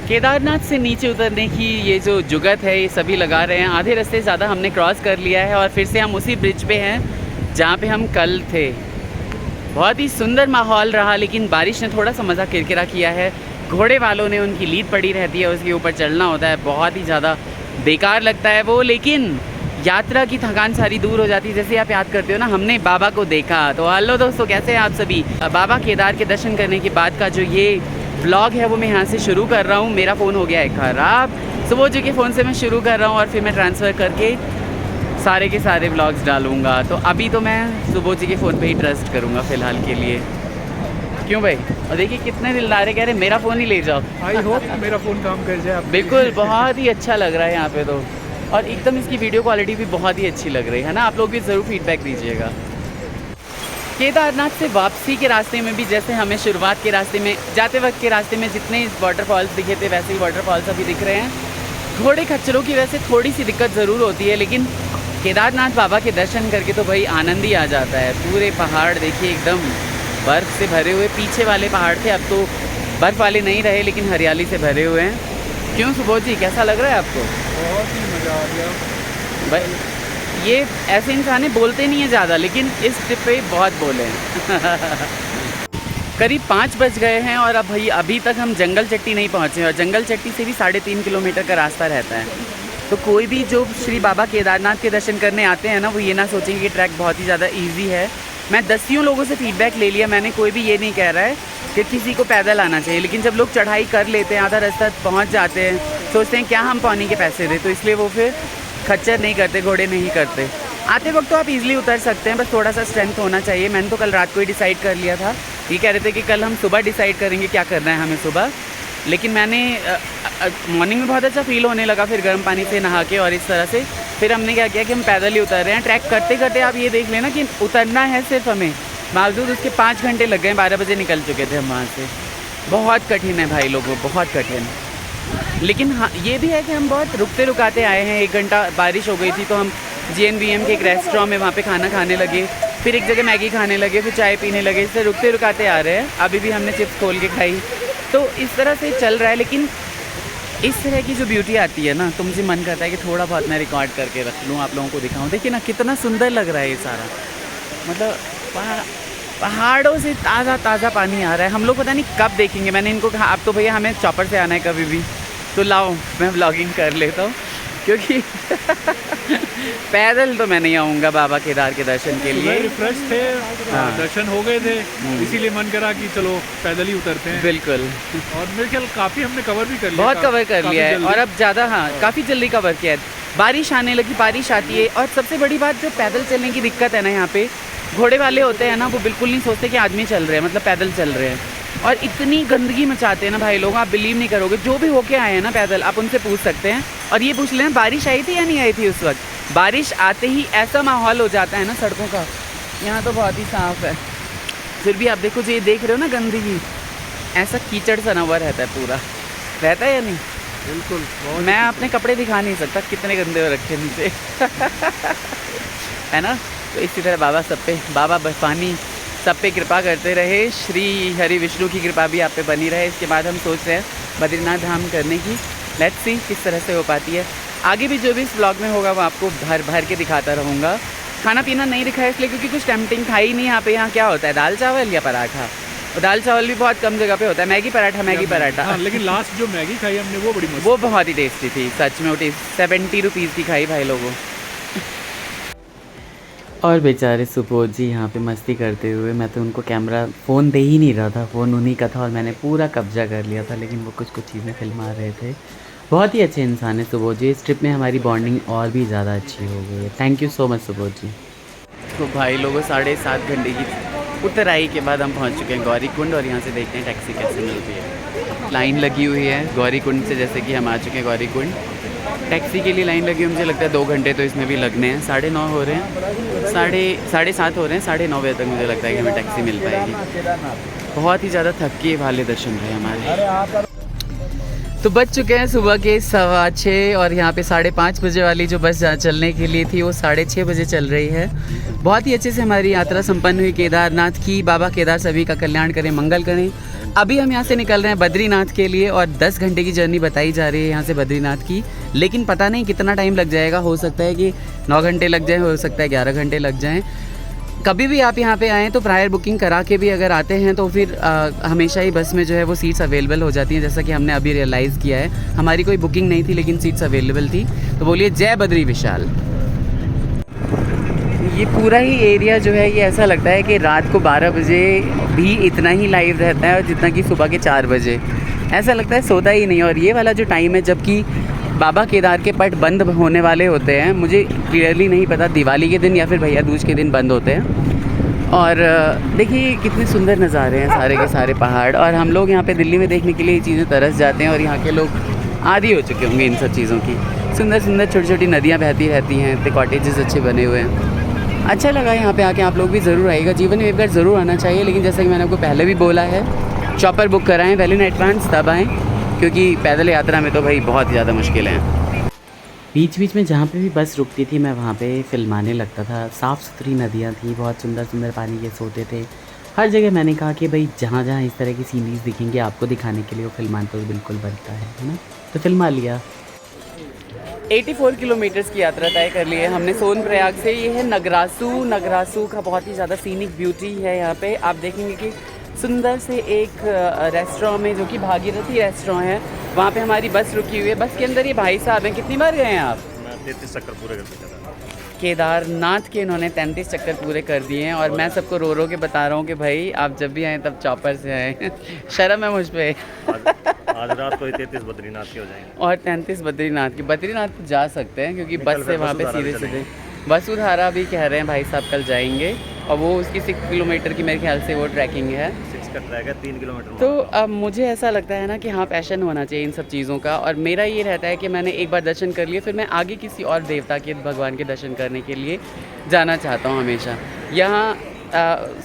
केदारनाथ से नीचे उतरने की ये जो जुगत है ये सभी लगा रहे हैं। आधे रास्ते ज़्यादा हमने क्रॉस कर लिया है और फिर से हम उसी ब्रिज पे हैं जहाँ पे हम कल थे। बहुत ही सुंदर माहौल रहा, लेकिन बारिश ने थोड़ा सा मज़ा किरकिरा किया है। घोड़े वालों ने उनकी लीड पड़ी रहती है, उसके ऊपर चढ़ना होता है, बहुत ही ज़्यादा बेकार लगता है वो, लेकिन यात्रा की थकान सारी दूर हो जाती है। जैसे आप याद करते हो ना, हमने बाबा को देखा। तो हेलो दोस्तों, कैसे हैं आप सभी। बाबा केदार के दर्शन करने के बाद का जो ये व्लॉग है वो मैं यहाँ से शुरू कर रहा हूँ। मेरा फ़ोन हो गया है ख़राब, सुबह जी के फ़ोन से मैं शुरू कर रहा हूँ और फिर मैं ट्रांसफ़र करके सारे के सारे व्लॉग्स डालूँगा। तो अभी तो मैं सुबह जी के फ़ोन पे ही ट्रस्ट करूँगा फ़िलहाल के लिए। क्यों भाई? और देखिए कितने दिलदार कह रहे मेरा फ़ोन ही ले जाओ। आई होप मेरा फ़ोन काम कर जाए। बिल्कुल, बहुत ही अच्छा लग रहा है यहाँ पे तो, और एकदम इसकी वीडियो क्वालिटी भी बहुत ही अच्छी लग रही है ना। आप लोग भी ज़रूर फीडबैक दीजिएगा। केदारनाथ से वापसी के रास्ते में भी जैसे हमें शुरुआत के रास्ते में जाते वक्त के रास्ते में जितने वाटरफॉल्स दिखे थे वैसे ही वाटरफॉल्स अभी दिख रहे हैं। घोड़े खच्चरों की वजह से थोड़ी सी दिक्कत ज़रूर होती है, लेकिन केदारनाथ बाबा के दर्शन करके तो भाई आनंद ही आ जाता है। पूरे पहाड़ देखिए एकदम बर्फ़ से भरे हुए। पीछे वाले पहाड़ थे, अब तो बर्फ़ वाले नहीं रहे लेकिन हरियाली से भरे हुए हैं। क्यों सुबोध जी, कैसा लग रहा है आपको? बहुत ही मज़ा आ गया भाई। ये ऐसे इंसान बोलते नहीं है ज़्यादा, लेकिन इस ट्रिप पे बहुत बोले हैं। करीब 5 बज गए हैं और अब भाई अभी तक हम जंगल चट्टी नहीं पहुँचे, और जंगल चट्टी से भी 3.5 किलोमीटर का रास्ता रहता है। तो कोई भी जो श्री बाबा केदारनाथ के दर्शन करने आते हैं ना, वो ये ना सोचेंगे कि ट्रैक बहुत ही ज़्यादा ईजी है। मैं दसियों लोगों से फीडबैक ले लिया, मैंने कोई भी ये नहीं कह रहा है कि किसी को पैदल आना चाहिए, लेकिन जब लोग चढ़ाई कर लेते हैं, आधा रास्ता पहुँच जाते हैं, सोचते हैं क्या हम पानी के पैसे दें, तो इसलिए वो फिर खच्चर नहीं करते, घोड़े नहीं करते। आते वक्त तो आप इजीली उतर सकते हैं, बस थोड़ा सा स्ट्रेंथ होना चाहिए। मैंने तो कल रात को ही डिसाइड कर लिया था। ये कह रहे थे कि कल हम सुबह डिसाइड करेंगे क्या करना है हमें सुबह, लेकिन मैंने मॉर्निंग में बहुत अच्छा फील होने लगा, फिर गर्म पानी से नहा के और इस तरह से फिर हमने क्या किया कि हम पैदल ही उतर रहे हैं। ट्रैक करते करते आप ये देख लेना कि उतरना है सिर्फ हमें, बावजूद उसके 5 घंटे लग गए। 12 बजे निकल चुके थे हम वहाँ से। बहुत कठिन है भाई लोगों, बहुत कठिन। लेकिन हाँ, ये भी है कि हम बहुत रुकते रुकाते आए हैं। 1 घंटा बारिश हो गई थी तो हम GNVM के एक रेस्टोरेंट में वहाँ पे खाना खाने लगे, फिर एक जगह मैगी खाने लगे, फिर चाय पीने लगे। इससे रुकते रुकाते आ रहे हैं। अभी भी हमने चिप्स खोल के खाई, तो इस तरह से चल रहा है। लेकिन इस तरह की जो ब्यूटी आती है ना, तो मुझे मन करता है कि थोड़ा बहुत मैं रिकॉर्ड करके रख लूँ, आप लोगों को दिखाऊँ। देखिए ना कितना सुंदर लग रहा है ये सारा, मतलब पहाड़ों से ताज़ा ताज़ा पानी आ रहा है। हम लोग पता नहीं कब देखेंगे। मैंने इनको कहा अब तो भैया हमें चॉपर से आना है कभी भी, तो लाओ मैं व्लॉगिंग कर लेता हूँ, क्योंकि पैदल तो मैं नहीं आऊँगा बाबा केदार के दर्शन के लिए। रिफ्रेश थे, दर्शन हो गए थे, इसीलिए मन करा कि चलो पैदल ही उतरते हैं। बिल्कुल। और मेरे ख्याल काफ़ी हमने कवर भी कर लिया, बहुत कवर कर लिया है, और अब ज़्यादा हाँ काफ़ी जल्दी कवर किया है। बारिश आने लगी, बारिश आती है, और सबसे बड़ी बात जो पैदल चलने की दिक्कत है ना, यहाँ पे घोड़े वाले होते हैं ना, वो बिल्कुल नहीं सोचते कि आदमी चल रहे हैं, मतलब पैदल चल रहे हैं, और इतनी गंदगी मचाते हैं ना भाई लोग, आप बिलीव नहीं करोगे। जो भी होके आए हैं ना पैदल, आप उनसे पूछ सकते हैं। और ये पूछ लें बारिश आई थी या नहीं आई थी उस वक्त। बारिश आते ही ऐसा माहौल हो जाता है ना सड़कों का, यहाँ तो बहुत ही साफ़ है। फिर भी आप देखो जो ये देख रहे हो ना गंदगी, ऐसा कीचड़ सा ना हुआ रहता है, पूरा रहता है या नहीं? बिल्कुल। मैं अपने कपड़े दिखा नहीं सकता कितने गंदे हो रखे नीचे। है ना। तो इसी तरह बाबा सब पे, बाबा पानी सब पे कृपा करते रहे। श्री हरि विष्णु की कृपा भी आप पे बनी रहे। इसके बाद हम सोच रहे हैं बद्रीनाथ धाम करने की। लेट्स सी किस तरह से हो पाती है। आगे भी जो भी इस व्लॉग में होगा वो आपको भर भर के दिखाता रहूँगा। खाना पीना नहीं दिखाया इसलिए क्योंकि कुछ टेम्पटिंग था ही नहीं यहाँ पे। यहाँ क्या होता है, दाल चावल या पराठा। और दाल चावल भी बहुत कम जगह पे होता है, मैगी पराठा, मैगी पराठा। हाँ, लेकिन लास्ट जो मैगी खाई हमने वो बड़ी मस्त, वो बहुत ही टेस्टी थी सच में। वो 70 रुपीज़ की खाई भाई लोगों। और बेचारे सुबोध जी यहाँ पे मस्ती करते हुए, मैं तो उनको कैमरा फ़ोन दे ही नहीं रहा था, फ़ोन उन्हीं का था और मैंने पूरा कब्जा कर लिया था, लेकिन वो कुछ चीज़ें फिल्मा रहे थे। बहुत ही अच्छे इंसान है सुबोध जी। इस ट्रिप में हमारी बॉन्डिंग और भी ज़्यादा अच्छी हो गई है। Thank you so much Subodh ji. तो भाई लोगों 7.5 घंटे की उतराई के बाद हम पहुँच चुके हैं गौरीकुंड, और यहाँ से देखते हैं टैक्सी कैसे मिलती है। लाइन लगी हुई है गौरीकुंड से, जैसे कि हम आ चुके हैं गौरीकुंड। टैक्सी के लिए लाइन लगी हुई, मुझे लगता है 2 घंटे तो इसमें भी लगने हैं। 9:30 हो रहे हैं, 7:30 हो रहे हैं। 9:30 बजे तक मुझे लगता है कि हमें टैक्सी मिल पाएगी। बहुत ही ज़्यादा थके वाले दर्शन रहे हमारे। तो बज चुके हैं सुबह के 6:15, और यहाँ पे 5:30 बजे वाली जो बस चलने के लिए थी वो 6:30 बजे चल रही है। बहुत ही अच्छे से हमारी यात्रा संपन्न हुई केदारनाथ की। बाबा केदार सभी का कल्याण करें, मंगल करें। अभी हम यहाँ से निकल रहे हैं बद्रीनाथ के लिए और 10 घंटे की जर्नी बताई जा रही है यहाँ से बद्रीनाथ की, लेकिन पता नहीं कितना टाइम लग जाएगा। हो सकता है कि 9 घंटे लग जाए, हो सकता है 11 घंटे लग जाएं। कभी भी आप यहाँ पे आएँ तो प्रायर बुकिंग करा के भी अगर आते हैं तो फिर हमेशा ही बस में जो है वो सीट्स अवेलेबल हो जाती हैं, जैसा कि हमने अभी रियलाइज़ किया है। हमारी कोई बुकिंग नहीं थी लेकिन सीट्स अवेलेबल थी। तो बोलिए जय बद्री विशाल। ये पूरा ही एरिया जो है ये ऐसा लगता है कि रात को 12 बजे भी इतना ही लाइव रहता है और जितना कि सुबह के 4 बजे, ऐसा लगता है सोता ही नहीं। और ये वाला जो टाइम है जबकि बाबा केदार के पट बंद होने वाले होते हैं, मुझे क्लियरली नहीं पता दिवाली के दिन या फिर भैया दूज के दिन बंद होते हैं। और देखिए कितने सुंदर नज़ारे हैं, सारे के सारे पहाड़। और हम लोग यहाँ पे दिल्ली में देखने के लिए ये चीज़ें तरस जाते हैं और यहाँ के लोग आदी हो चुके होंगे इन सब चीज़ों की। सुंदर सुंदर छोटी छोटी नदियाँ बहती रहती हैं, तो कॉटेजेस अच्छे बने हुए हैं। अच्छा लगा यहाँ पे आके, आप लोग भी ज़रूर आइएगा। जीवन में एक बार ज़रूर आना चाहिए, लेकिन जैसा कि मैंने आपको पहले भी बोला है, चॉपर बुक कराएं पहले इन एडवांस तब आएँ, क्योंकि पैदल यात्रा में तो भाई बहुत ज़्यादा मुश्किल है। बीच बीच में जहाँ पे भी बस रुकती थी मैं वहाँ पे फिल्माने लगता था। साफ़ सुथरी नदियाँ थी, बहुत सुंदर सुंदर पानी के सोते थे। हर जगह मैंने कहा कि भाई जहाँ जहाँ इस तरह की सीरीज़ दिखेंगे आपको दिखाने के लिए वो फिल्माना तो बिल्कुल बनता है ना, तो फिल्मा लिया। 84 किलोमीटर्स की यात्रा तय कर ली है हमने सोनप्रयाग से। ये है नगरासू। नगरासू का बहुत ही ज़्यादा सीनिक ब्यूटी है यहाँ पे। आप देखेंगे कि सुंदर से एक रेस्टोरेंट में, जो कि भागीरथी रेस्टोरेंट है, वहाँ पे हमारी बस रुकी हुई है। बस के अंदर ये भाई साहब हैं। कितनी बार गए हैं आप? मैं 33 चक्कर पूरे कर दिए केदारनाथ के इन्होंने 33 चक्कर पूरे कर दिए हैं। और मैं सबको रो रो के बता रहा हूँ कि भाई आप जब भी आएँ तब चॉपर से आएँ। शर्म है मुझ पर। आज रात को 33 बद्रीनाथ के हो जाएंगे और 33 बद्रीनाथ की। बद्रीनाथ जा सकते हैं क्योंकि बस से वहाँ पे सीधे सीधे वसुधारा भी कह रहे हैं भाई साहब कल जाएंगे, और वो उसकी 6 किलोमीटर की मेरे ख्याल से वो ट्रैकिंग है। 6 का ट्रैक है, 3 किलोमीटर। तो अब मुझे ऐसा लगता है ना कि हाँ पैशन होना चाहिए इन सब चीज़ों का। और मेरा ये रहता है कि मैंने एक बार दर्शन कर लिए, फिर मैं आगे किसी और देवता के, भगवान के दर्शन करने के लिए जाना चाहता हूँ हमेशा। यहाँ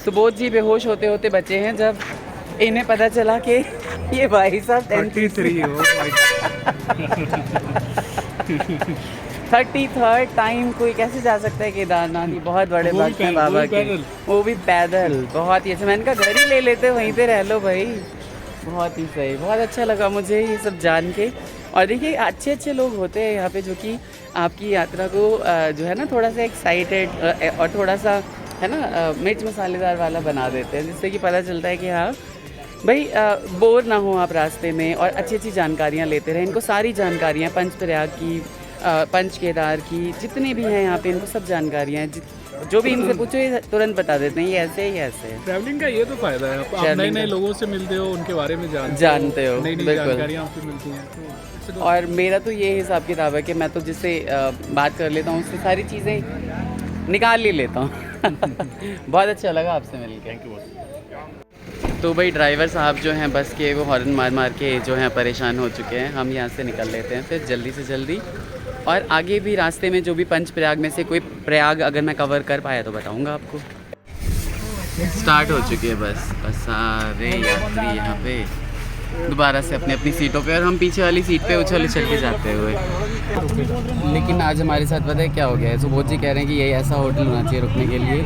सुबोध जी बेहोश होते होते बचे हैं जब इन्हें पता चला कि ये भाई साहब 33rd टाइम कोई कैसे जा सकता है केदारनाथ। ये बहुत बड़े भक्त हैं बाबा के, वो भी पैदल। बहुत ही अच्छा। मैंने कहा घर ही ले लेते, वहीं पे रह लो भाई। बहुत ही सही, बहुत अच्छा लगा मुझे ये सब जान के। और देखिए अच्छे अच्छे लोग होते हैं यहाँ पे जो कि आपकी यात्रा को जो है ना थोड़ा सा एक्साइटेड और थोड़ा सा है ना मिर्च मसालेदार वाला बना देते हैं, जिससे कि पता चलता है कि हाँ भाई बोर ना हो आप रास्ते में और अच्छी अच्छी जानकारियाँ लेते रहें। इनको सारी जानकारियाँ पंचप्रयाग की, पंच केदार की, जितनी भी हैं यहाँ पे, इनको सब जानकारियाँ हैं। जो भी इनसे पूछो ये तुरंत बता देते हैं, ये ऐसे ही ऐसे। ट्रैवलिंग का ये तो फायदा है, आप नए नए लोगों से मिलते हो, उनके बारे में जानते हो, नई नई जानकारियाँ आपको मिलती हैं। और मेरा तो ये हिसाब किताब है कि मैं तो जिससे बात कर लेता हूँ उससे सारी चीज़ें निकाल ही लेता हूँ। बहुत अच्छा लगा आपसे मिलकर। Thank you. तो भाई ड्राइवर साहब जो हैं बस के, वो हॉर्न मार मार के जो हैं परेशान हो चुके हैं। हम यहाँ से निकल लेते हैं फिर जल्दी से जल्दी। और आगे भी रास्ते में जो भी पंच प्रयाग में से कोई प्रयाग अगर मैं कवर कर पाया तो बताऊँगा आपको। स्टार्ट हो चुकी है बस। सारे यात्री यहाँ पे दोबारा से अपनी अपनी सीटों पे, और हम पीछे वाली सीट पे उछल उछल के जाते हुए। लेकिन आज हमारे साथ पता है क्या हो गया है? सुबोध जी कह रहे हैं कि यही ऐसा होटल होना चाहिए रुकने के लिए,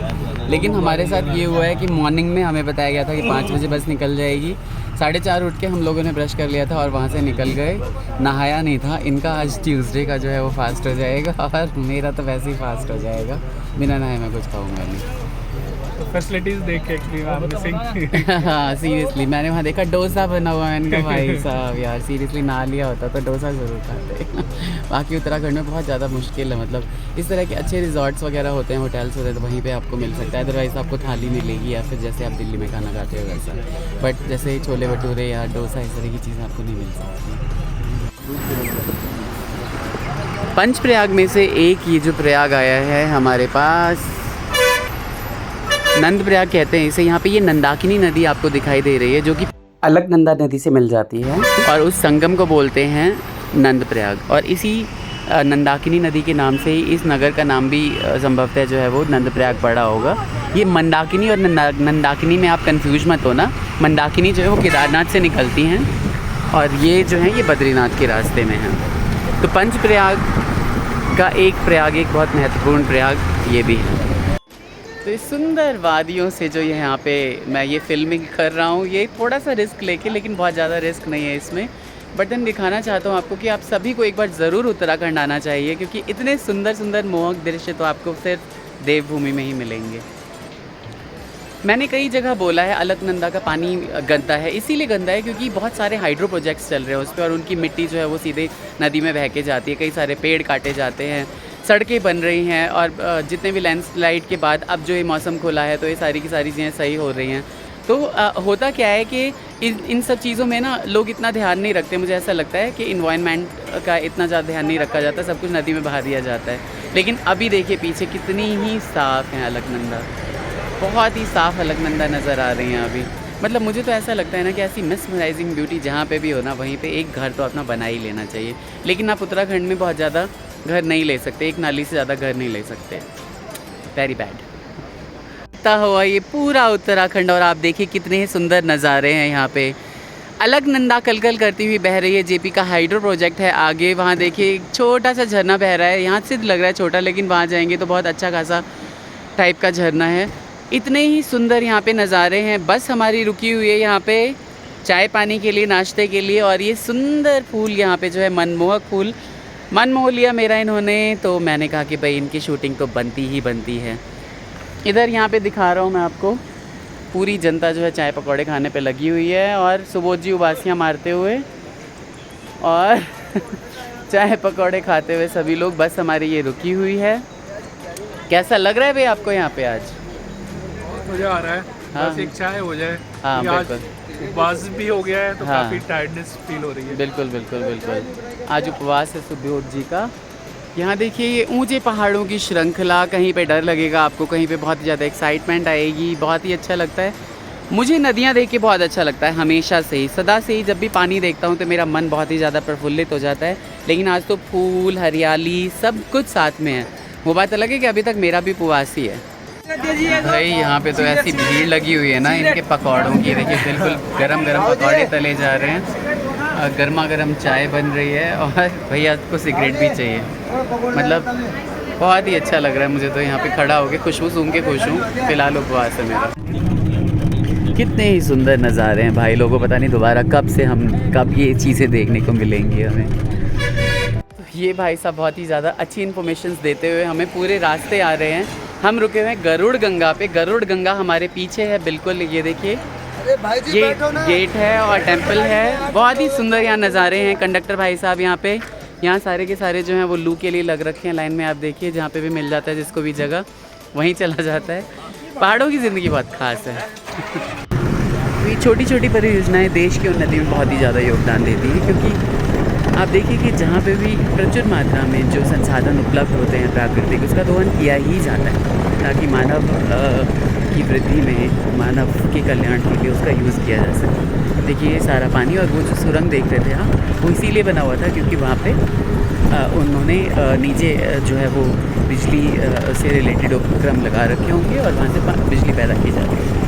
लेकिन हमारे साथ ये हुआ है कि मॉर्निंग में हमें बताया गया था कि 5 बजे बस निकल जाएगी। 4:30 उठ के हम लोगों ने ब्रश कर लिया था और वहाँ से निकल गए। नहाया नहीं था। इनका आज ट्यूसडे का जो है वो फास्ट हो जाएगा और मेरा तो वैसे ही फास्ट हो जाएगा। बिना नहाए मैं कुछ खाऊँगा नहीं। फैसिलिटीज देख के मिसिंग। हाँ सीरियसली मैंने वहाँ देखा डोसा बना हुआ है। इनका भाई साहब यार सीरियसली नहा लिया होता तो डोसा ज़रूर खाते। बाकी उत्तराखंड में बहुत ज़्यादा मुश्किल है, मतलब इस तरह के अच्छे रिजॉर्ट्स वगैरह होते हैं, होटल्स होते हैं, तो वहीं पे आपको मिल सकता है। अदरवाइज़ आपको थाली मिलेगी या फिर जैसे आप दिल्ली में खाना खाते हो वैसा। बट जैसे छोले भटूरे या डोसा इस तरह की चीज़ें आपको नहीं मिल सकती। पंचप्रयाग में से एक ये जो प्रयाग आया है हमारे पास, नंद प्रयाग कहते हैं इसे। यहाँ पे ये नंदाकिनी नदी आपको दिखाई दे रही है जो कि अलकनंदा नदी से मिल जाती है, और उस संगम को बोलते हैं नंद प्रयाग। और इसी नंदाकिनी नदी के नाम से ही इस नगर का नाम भी संभवतः जो है वो नंद प्रयाग पड़ा होगा। ये मंदाकिनी और नंदाकिनी में आप कंफ्यूज मत होना। मंदाकिनी जो है वो केदारनाथ से निकलती हैं और ये जो है ये बद्रीनाथ के रास्ते में हैं। तो पंचप्रयाग का एक प्रयाग, एक बहुत महत्वपूर्ण प्रयाग ये भी है। तो इस सुंदर वादियों से जो यहाँ पे मैं ये फिल्मिंग कर रहा हूँ, ये थोड़ा सा रिस्क लेके, लेकिन बहुत ज़्यादा रिस्क नहीं है इसमें, बट देन दिखाना चाहता हूँ आपको कि आप सभी को एक बार ज़रूर उत्तराखंड आना चाहिए, क्योंकि इतने सुंदर सुंदर मोहक दृश्य तो आपको सिर्फ देवभूमि में ही मिलेंगे। मैंने कई जगह बोला है अलकनंदा का पानी गंदा है, इसीलिए गंदा है क्योंकि बहुत सारे हाइड्रो प्रोजेक्ट्स चल रहे हैं उस पर, और उनकी मिट्टी जो है वो सीधे नदी में बह के जाती है, कई सारे पेड़ काटे जाते हैं, सड़कें बन रही हैं, और जितने भी लैंडस्लाइड के बाद अब जो ये मौसम खुला है तो ये सारी की सारी चीज़ें सही हो रही हैं। तो होता क्या है कि इन सब चीज़ों में ना लोग इतना ध्यान नहीं रखते। मुझे ऐसा लगता है कि इन्वायरमेंट का इतना ज़्यादा ध्यान नहीं रखा जाता, सब कुछ नदी में बहा दिया जाता है। लेकिन अभी देखिए पीछे कितनी ही साफ़ है अलकनंदा, बहुत ही साफ़ अलकनंदा नज़र आ रही हैं अभी। मतलब मुझे तो ऐसा लगता है ना कि ऐसी मिसमराइजिंग ब्यूटी जहाँ पे भी हो ना, वहीं पे एक घर तो अपना बना ही लेना चाहिए। लेकिन आप उत्तराखंड में बहुत ज़्यादा घर नहीं ले सकते, एक नाली से ज़्यादा घर नहीं ले सकते, वेरी बैड। हुआ ये पूरा उत्तराखंड, और आप देखिए कितने ही सुंदर नज़ारे हैं यहाँ पे। अलकनंदा कलकल करती हुई बह रही है, जेपी का हाइड्रो प्रोजेक्ट है आगे, वहाँ देखिए एक छोटा सा झरना बह रहा है, यहाँ से लग रहा है छोटा, लेकिन वहाँ जाएंगे तो बहुत अच्छा खासा टाइप का झरना है। इतने ही सुंदर यहाँ पे नज़ारे हैं। बस हमारी रुकी हुई है यहाँ पे चाय पानी के लिए, नाश्ते के लिए, और ये सुंदर फूल यहाँ पे जो है मनमोहक फूल मन मोह लिया मेरा इन्होंने, तो मैंने कहा कि भाई इनकी शूटिंग तो बनती ही बनती है। इधर यहाँ पे दिखा रहा हूँ मैं आपको, पूरी जनता जो है चाय पकौड़े खाने पे लगी हुई है, और सुबोध जी उबासियाँ मारते हुए और चाय पकौड़े खाते हुए सभी लोग। बस हमारी ये रुकी हुई है। कैसा लग रहा है भाई आपको यहाँ पे आज? मज़ा आ रहा है। हाँ। बस एक चाय हो जाए। हाँ बिल्कुल, उपवास भी हो गया है तो हाँ। काफ़ी टायर्डनेस फील हो रही है। बिल्कुल बिल्कुल बिल्कुल, आज उपवास है सुबोध जी का। यहाँ देखिए ये ऊंचे पहाड़ों की श्रृंखला, कहीं पे डर लगेगा आपको, कहीं पे बहुत ज़्यादा एक्साइटमेंट आएगी, बहुत ही अच्छा लगता है। मुझे नदियाँ देख के बहुत अच्छा लगता है हमेशा से ही, सदा से ही। जब भी पानी देखता हूँ तो मेरा मन बहुत ही ज़्यादा प्रफुल्लित हो जाता है। लेकिन आज तो फूल, हरियाली, सब कुछ साथ में है। वो बात अलग है कि अभी तक मेरा भी उपवास ही है। भाई यहाँ पे तो ऐसी भीड़ लगी हुई है ना इनके पकौड़ों की, देखिए बिल्कुल गरम गरम पकौड़े तले जा रहे हैं, गर्मा गर्म चाय बन रही है, और भैया को सिगरेट भी चाहिए। मतलब बहुत ही अच्छा लग रहा है मुझे तो यहाँ पे खड़ा होकर, खुशबू सूंघ के खुश हूँ। फिलहाल उपवास है मेरा। कितने ही सुंदर नज़ारे हैं भाई, लोगों पता नहीं दोबारा कब ये चीज़ें देखने को मिलेंगी हमें। ये भाई साहब बहुत ही ज़्यादा अच्छी इन्फॉर्मेशन देते हुए हमें पूरे रास्ते आ रहे हैं। हम रुके हुए हैं गरुड़ गंगा पे। गरुड़ गंगा हमारे पीछे है बिल्कुल, ये देखिए ये गेट है और टेंपल है। बहुत ही सुंदर यहाँ नज़ारे हैं। कंडक्टर भाई साहब यहाँ पे, यहाँ सारे के सारे जो हैं वो लू के लिए लग रखे हैं लाइन में। आप देखिए जहाँ पे भी मिल जाता है जिसको भी जगह, वहीं चला जाता है। पहाड़ों की ज़िंदगी बहुत ख़ास है। ये छोटी छोटी परियोजनाएँ देश की उन्नति में बहुत ही ज़्यादा योगदान देती है, क्योंकि आप देखिए कि जहाँ पे भी प्रचुर मात्रा में जो संसाधन उपलब्ध होते हैं प्राकृतिक, उसका दोहन किया ही जाता है ताकि मानव की वृद्धि में, मानव के कल्याण के लिए उसका यूज़ किया जा सके। देखिए ये सारा पानी, और वो जो सुरंग देख रहे थे आप, वो इसीलिए बना हुआ था क्योंकि वहाँ पे उन्होंने नीचे जो है वो बिजली से रिलेटेड उपक्रम लगा रखे होंगे और वहाँ से बिजली पैदा की जाती है।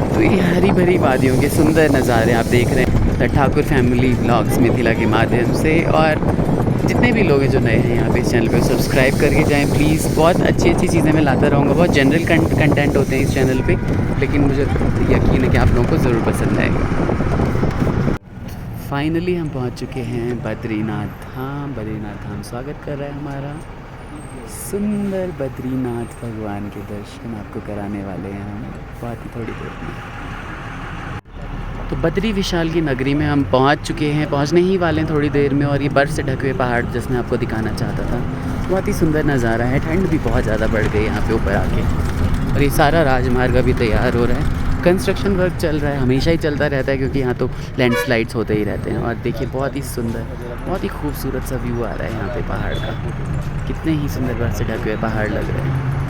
तो ये हरी भरी वादियों के सुंदर नज़ारे आप देख रहे हैं the Thakur family vlogs Mithila के माध्यम से। और जितने भी लोग हैं जो नए हैं यहाँ पे इस चैनल पे, सब्सक्राइब करके जाएं प्लीज़। बहुत अच्छी अच्छी चीज़ें मैं लाता रहूँगा। बहुत जनरल कंटेंट होते हैं इस चैनल पे, लेकिन मुझे यकीन है कि आप लोगों को ज़रूर पसंद आएगा। फाइनली हम पहुँच चुके हैं बद्रीनाथ धाम। बद्रीनाथ धाम स्वागत कर रहा है हमारा। सुंदर बद्रीनाथ भगवान के दर्शन आपको कराने वाले हैं हम बहुत ही थोड़ी देर में। तो बद्री विशाल की नगरी में हम पहुंच चुके हैं, पहुंचने ही वाले हैं थोड़ी देर में। और ये बर्फ़ से ढके हुए पहाड़ जिसमें आपको दिखाना चाहता था, बहुत ही सुंदर नज़ारा है। ठंड भी बहुत ज़्यादा बढ़ गई यहाँ पे ऊपर आके। और ये सारा राजमार्ग अभी तैयार हो रहा है, कंस्ट्रक्शन वर्क चल रहा है, हमेशा ही चलता रहता है क्योंकि यहाँ तो लैंडस्लाइड्स होते ही रहते हैं। और देखिए बहुत ही सुंदर, बहुत ही खूबसूरत सा व्यू आ रहा है यहाँ पे पहाड़ का। कितने ही सुंदर बर्फ़ से ढके हुए पहाड़ लग रहे हैं।